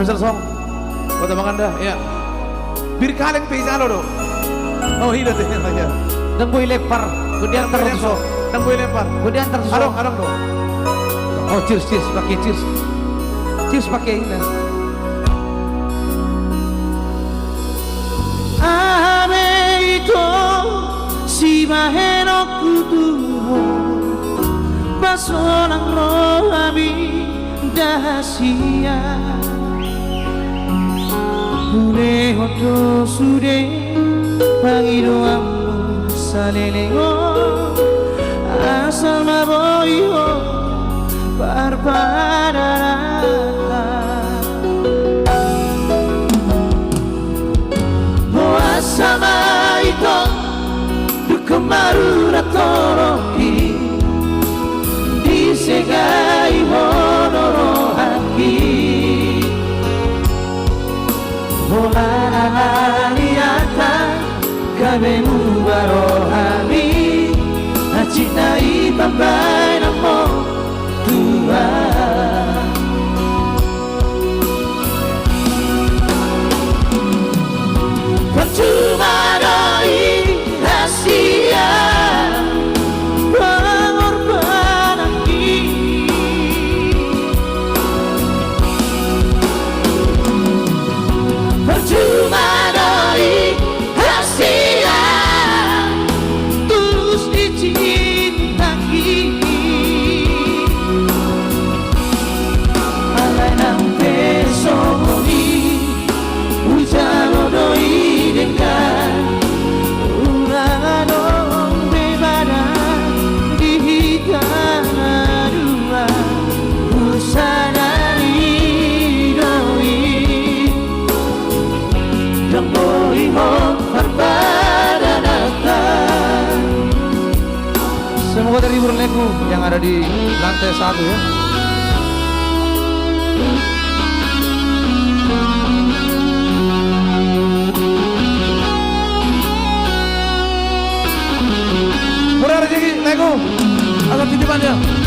special song buat Abang Anda ya. Bir kaleng pizza lo do. Oh iya deh ya. Dan boy lempar, kemudian terus. Dan gue lempar. Kemudian terus. Arong dong. Oh cheers pakai cheers. Cheers pakai ini. Ame itu si maheno kutuho pasolang rohami dahasia Bune hoto sude pangidoamu salelengo asal maboiho parpadarata Moasama ito dukumarura toroki disegai honoro haki Molalaliata kabemu barohami Nacintai pambay namo Tuhan Percuma doi rahasia pengorbanan ini Percuma doi rahasia tulus dicintai Alay ng peso moni Ujalo doi dengan Ulanganong bebada di hikana dua Usanari doi Yang boi mo perbadanatan Semoga terhibur lagu yang ada di lantai 1 ya. Murah rezeki lagu atau titipannya.